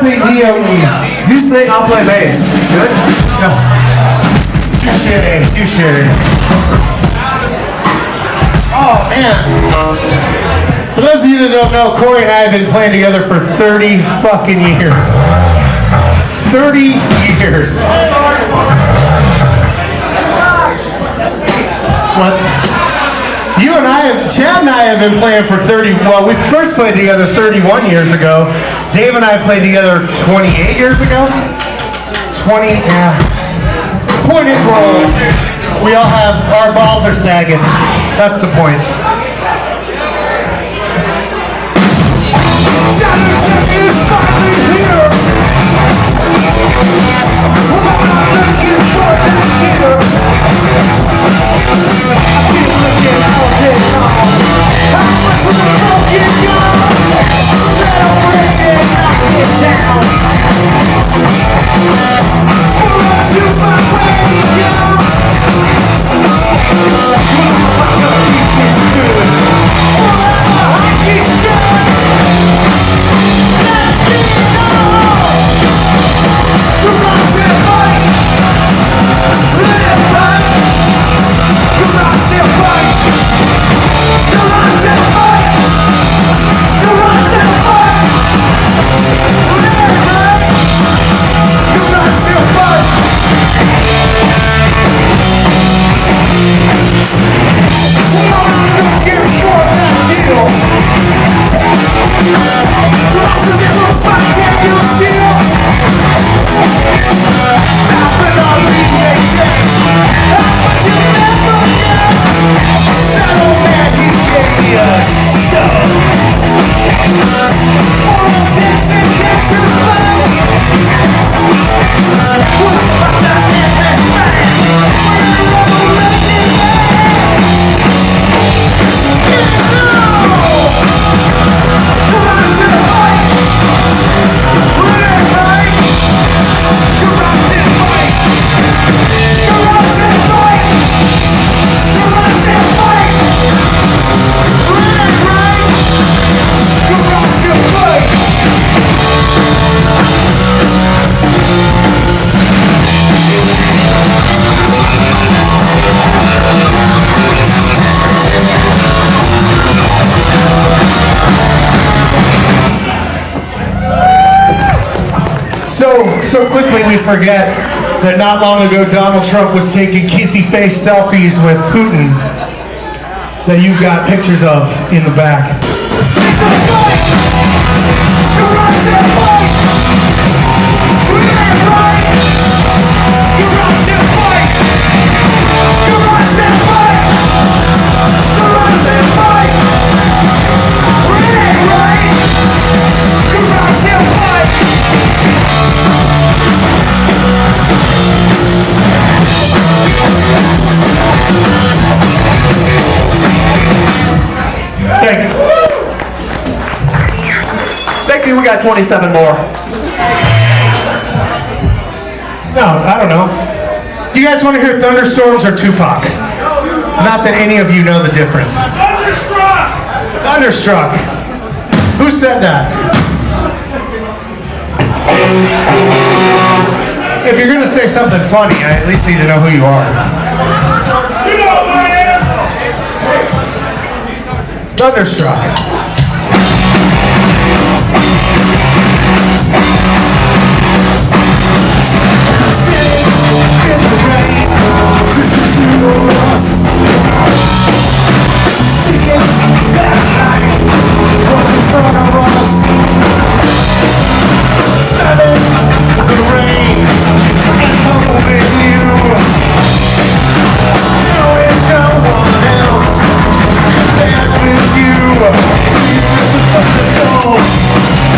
You sing, I'll play bass. Good? No. Touche. Oh, man. For those of you that don't know, Corey and I have been playing together for 30 fucking years. 30 years. What? You and I Chad and I have been playing for 30, well, we first played together 31 years ago. Dave and I played together 28 years ago. 20, yeah. The point is, we all have, our balls are sagging. That's the point. So quickly we forget that not long ago Donald Trump was taking kissy-face selfies with Putin that you've got pictures of in the back. Thanks. Thank you, we got 27 more. No, I don't know. Do you guys want to hear Thunderstorms or Tupac? Not that any of you know the difference. Thunderstruck. Who said that? If you're going to say something funny, I at least need to know who you are. Thunderstruck.